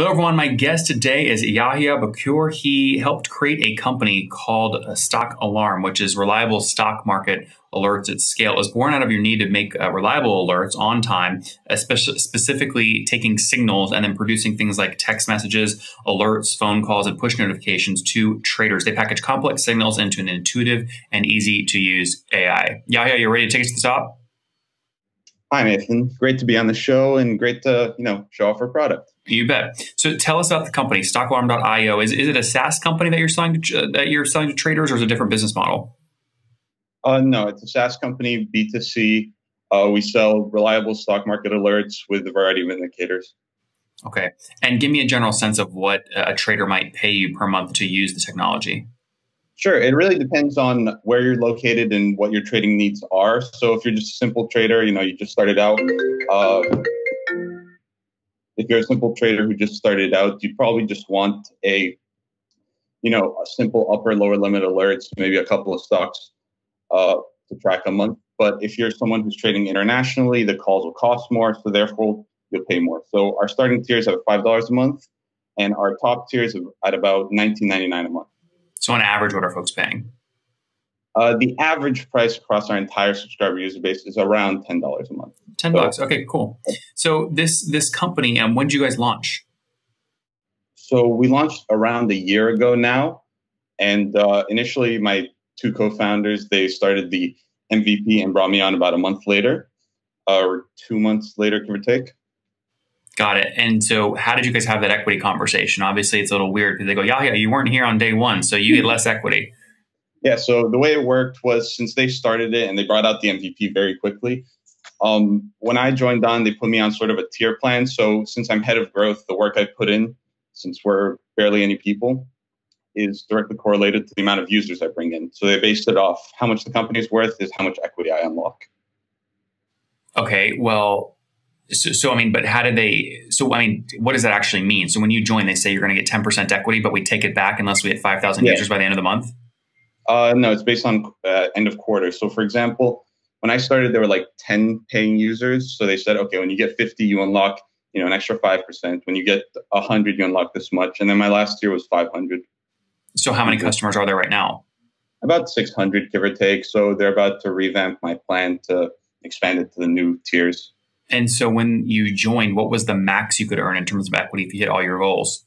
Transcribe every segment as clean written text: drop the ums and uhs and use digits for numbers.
Hello, everyone. My guest today is Yahia Bakour. He helped create a company called StockAlarm, which is reliable stock market alerts at scale. It was born out of your need to make reliable alerts on time, especially specifically taking signals and then producing things like text messages, alerts, phone calls, and push notifications to traders. They package complex signals into an intuitive and easy to use AI. Yahia, you ready to take us to the top? Hi, Nathan. Great to be on the show and great to, show off our product. You bet. So tell us about the company, StockAlarm.io. Is it a SaaS company that you're selling to traders, or is it a different business model? No, it's a SaaS company, B2C. We sell reliable stock market alerts with a variety of indicators. Okay. And give me a general sense of what a trader might pay you per month to use the technology. Sure. It really depends on where you're located and what your trading needs are. So if you're just a simple trader, you just started out. If you're a simple trader who just started out, you probably just want a simple upper lower limit alerts, maybe a couple of stocks to track a month. But if you're someone who's trading internationally, the calls will cost more, so therefore you'll pay more. So our starting tiers are $5 a month, and our top tiers are at about $19.99 a month. So on average, what are folks paying? The average price across our entire subscriber user base is around $10 a month. $10. Okay, cool. So this company, when did you guys launch? So we launched around a year ago now, and initially my two co-founders, they started the MVP and brought me on about a month later, or 2 months later, give or take. Got it. And so how did you guys have that equity conversation? Obviously, it's a little weird because they go, yeah, you weren't here on day one, so you get less equity. Yeah, so the way it worked was since they started it and they brought out the MVP very quickly, when I joined on, they put me on sort of a tier plan. So since I'm head of growth, the work I put in, since we're barely any people, is directly correlated to the amount of users I bring in. So they based it off how much the company is worth is how much equity I unlock. Okay, well, but how did they, what does that actually mean? So when you join, they say you're going to get 10% equity, but we take it back unless we hit 5,000 users by the end of the month? No, it's based on end of quarter. So for example, when I started, there were like 10 paying users. So they said, okay, when you get 50, you unlock, an extra 5%. When you get 100, you unlock this much. And then my last year was 500. So how many customers are there right now? About 600, give or take. So they're about to revamp my plan to expand it to the new tiers. And so when you joined, what was the max you could earn in terms of equity if you hit all your goals?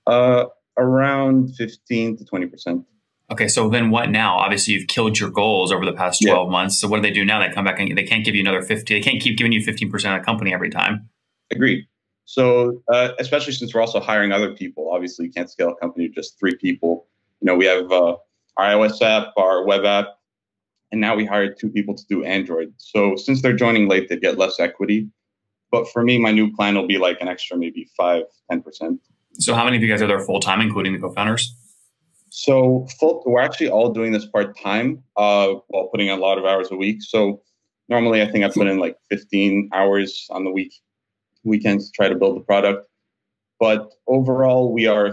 Around 15 to 20%. Okay, so then what now? Obviously, you've killed your goals over the past 12 months. So what do they do now? They come back and they can't give you another 50. They can't keep giving you 15% of the company every time. Agreed. So especially since we're also hiring other people, obviously you can't scale a company with just 3 people. We have our iOS app, our web app, and now we hired 2 people to do Android. So since they're joining late, they get less equity. But for me, my new plan will be like an extra maybe 5-10%. So how many of you guys are there full-time, including the co-founders? So we're actually all doing this part-time while putting in a lot of hours a week. So normally I think I put in like 15 hours on the weekends to try to build the product. But overall, we are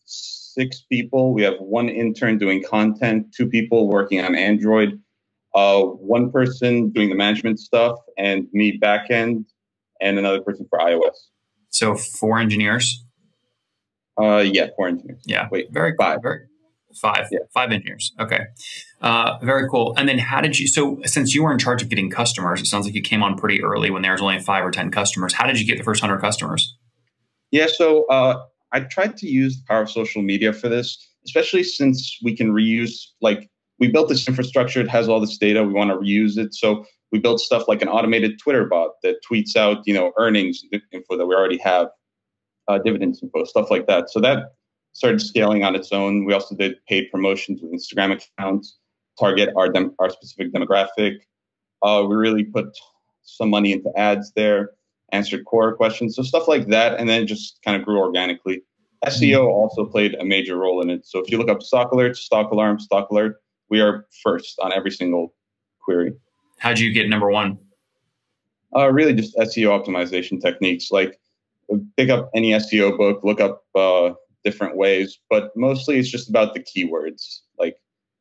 6 people. We have 1 intern doing content, 2 people working on Android, 1 person doing the management stuff, and me backend, and another person for iOS. So 4 engineers? Yeah, 4 engineers. Yeah. Wait, very 5. 5. Yeah. 5 engineers. Okay. Very cool. And then so since you were in charge of getting customers, it sounds like you came on pretty early when there was only 5 or 10 customers. How did you get the first 100 customers? Yeah, so I tried to use the power of social media for this, especially since we can reuse, we built this infrastructure. It has all this data. We want to reuse it. So we built stuff like an automated Twitter bot that tweets out, earnings info that we already have, dividends info, stuff like that. So that started scaling on its own. We also did paid promotions with Instagram accounts, target our specific demographic. We really put some money into ads there, answered core questions, so stuff like that, and then it just kind of grew organically. SEO also played a major role in it. So if you look up stock alerts, stock alarm, stock alert, we are first on every single query. How'd you get number 1? Really just SEO optimization techniques, like pick up any SEO book, look up different ways, but mostly it's just about the keywords,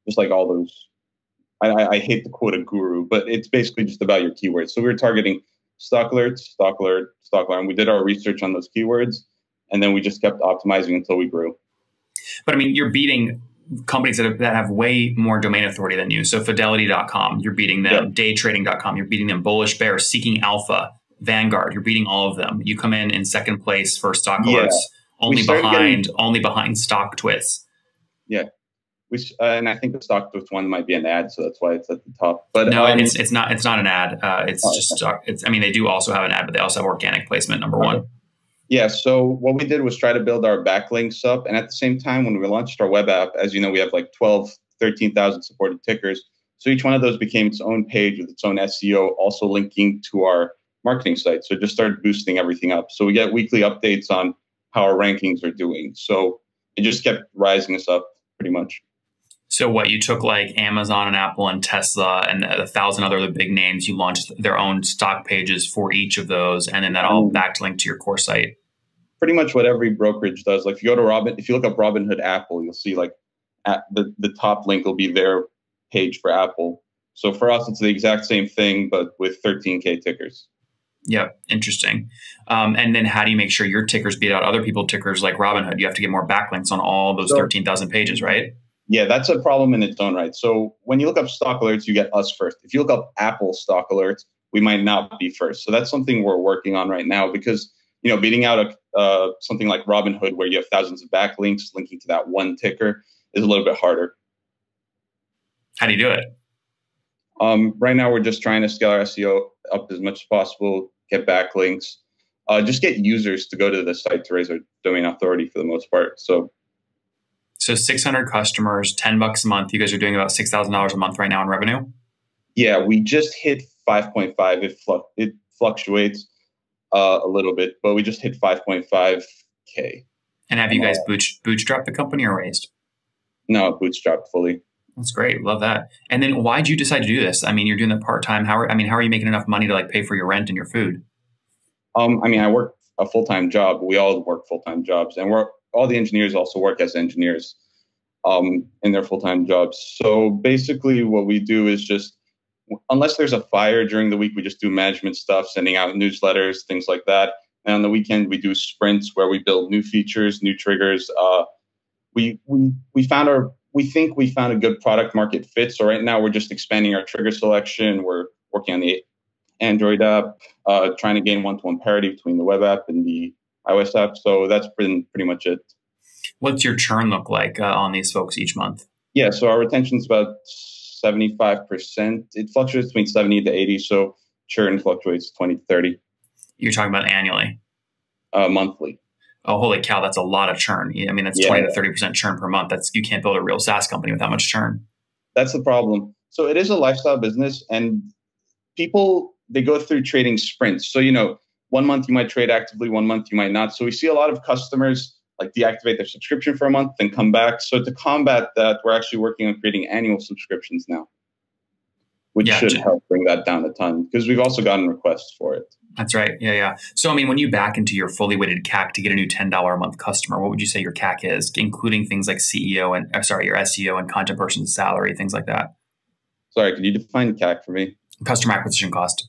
just like all those. I hate to quote a guru, but it's basically just about your keywords. So we were targeting stock alerts, stock alert, stock alarm. We did our research on those keywords, And then we just kept optimizing until we grew. But I mean, you're beating companies that have way more domain authority than you. So Fidelity.com, you're beating them. Yep. Daytrading.com, you're beating them. Bullish Bear, Seeking Alpha, Vanguard, you're beating all of them. You come in second place for stock alerts, only behind Stock Twits. Yeah. And I think the Stock Twits one might be an ad, so that's why it's at the top. But no, it's not an ad. I mean, they do also have an ad, but they also have organic placement, number one. Yeah, so what we did was try to build our backlinks up. And at the same time, when we launched our web app, as you know, we have like 13,000 supported tickers. So each one of those became its own page with its own SEO, also linking to our marketing site. So it just started boosting everything up. So we get weekly updates on how our rankings are doing. So it just kept rising us up pretty much. So what, you took like Amazon and Apple and Tesla and 1,000 other big names, you launched their own stock pages for each of those, and then that all backlinked to your core site? Pretty much what every brokerage does. Like if you go to if you look up Robinhood Apple, you'll see like the top link will be their page for Apple. So for us, it's the exact same thing, but with 13K tickers. Yep. Interesting. And then how do you make sure your tickers beat out other people's tickers like Robinhood? You have to get more backlinks on all those 13,000 pages, right? Yeah, that's a problem in its own right. So when you look up stock alerts, you get us first. If you look up Apple stock alerts, we might not be first. So that's something we're working on right now because, beating out something like Robinhood where you have thousands of backlinks linking to that one ticker is a little bit harder. How do you do it? Right now, we're just trying to scale our SEO up as much as possible, get backlinks, just get users to go to the site to raise our domain authority for the most part. So 600 customers, $10 a month. You guys are doing about $6,000 a month right now in revenue? Yeah, we just hit 5.5. It fluctuates a little bit, but we just hit 5.5K. And have you guys bootstrapped the company or raised? No, bootstrapped fully. That's great. Love that. And then why did you decide to do this? I mean, you're doing that part-time. How are you making enough money to like pay for your rent and your food? I mean, I work a full-time job. We all work full-time jobs, and all the engineers also work as engineers in their full-time jobs. So basically what we do is just, unless there's a fire during the week, we just do management stuff, sending out newsletters, things like that. And on the weekend, we do sprints where we build new features, new triggers. We think we found a good product market fit. So right now we're just expanding our trigger selection. We're working on the Android app, trying to gain one-to-one parity between the web app and the iOS app. So that's been pretty much it. What's your churn look like on these folks each month? Yeah, so our retention is about 75%. It fluctuates between 70 to 80. So churn fluctuates 20 to 30. You're talking about annually? Monthly. Oh, holy cow. That's a lot of churn. I mean, that's 20 to 30% churn per month. You can't build a real SaaS company with that much churn. That's the problem. So it is a lifestyle business, and people, they go through trading sprints. So, 1 month you might trade actively, 1 month you might not. So we see a lot of customers like deactivate their subscription for a month, then come back. So to combat that, we're actually working on creating annual subscriptions now, which should help bring that down a ton because we've also gotten requests for it. That's right. Yeah. So, I mean, when you back into your fully weighted CAC to get a new $10 a month customer, what would you say your CAC is, including things like your SEO and content person's salary, things like that? Sorry, could you define CAC for me? Customer acquisition cost.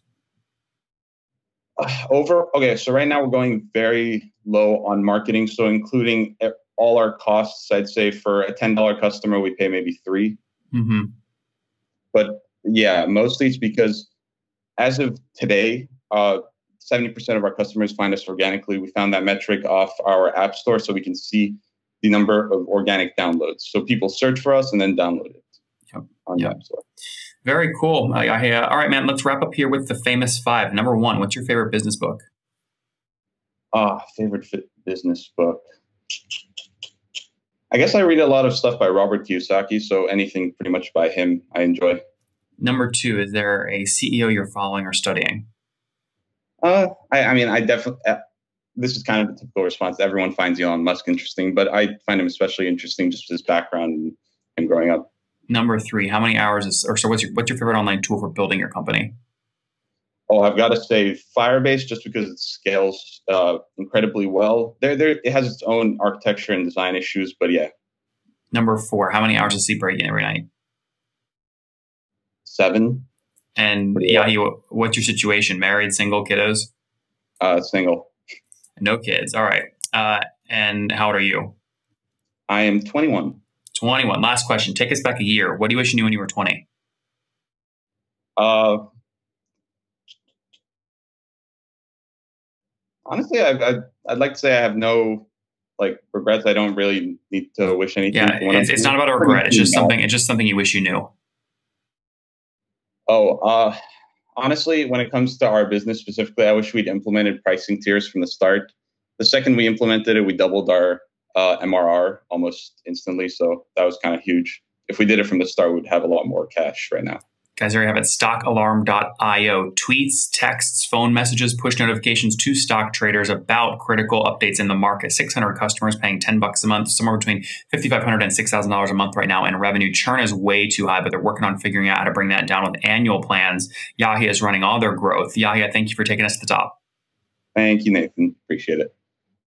So right now we're going very low on marketing. So including all our costs, I'd say for a $10 customer, we pay maybe $3. Mm-hmm. But yeah, mostly it's because as of today, 70% of our customers find us organically. We found that metric off our app store so we can see the number of organic downloads. So people search for us and then download it on the app store. Very cool. All right, man, let's wrap up here with the famous 5. Number 1, what's your favorite business book? Favorite business book. I guess I read a lot of stuff by Robert Kiyosaki, so anything pretty much by him I enjoy. Number 2, is there a CEO you're following or studying? I definitely, this is kind of the typical response. Everyone finds Elon Musk interesting, but I find him especially interesting just his background and growing up. Number 3, how many hours what's your favorite online tool for building your company? Oh, I've got to say Firebase, just because it scales incredibly well. It has its own architecture and design issues, but yeah. Number 4, how many hours of sleep are you getting every night? 7. And Yahia, what's your situation? Married, single, kiddos? Single. No kids. All right. And how old are you? I am 21. 21. Last question. Take us back a year. What do you wish you knew when you were 20? Uh, Honestly, I'd like to say I have no like regrets. I don't really need to wish anything Yeah, for when I'm it's not about a regret. It's just something. It's just something you wish you knew. Oh, honestly, when it comes to our business specifically, I wish we'd implemented pricing tiers from the start. The second we implemented it, we doubled our MRR almost instantly. So that was kind of huge. If we did it from the start, we'd have a lot more cash right now. Guys, there you have it. StockAlarm.io. Tweets, texts, phone messages, push notifications to stock traders about critical updates in the market. 600 customers paying $10 a month, somewhere between $5,500 and $6,000 a month right now. And revenue churn is way too high, but they're working on figuring out how to bring that down with annual plans. Yahia is running all their growth. Yahia, thank you for taking us to the top. Thank you, Nathan. Appreciate it.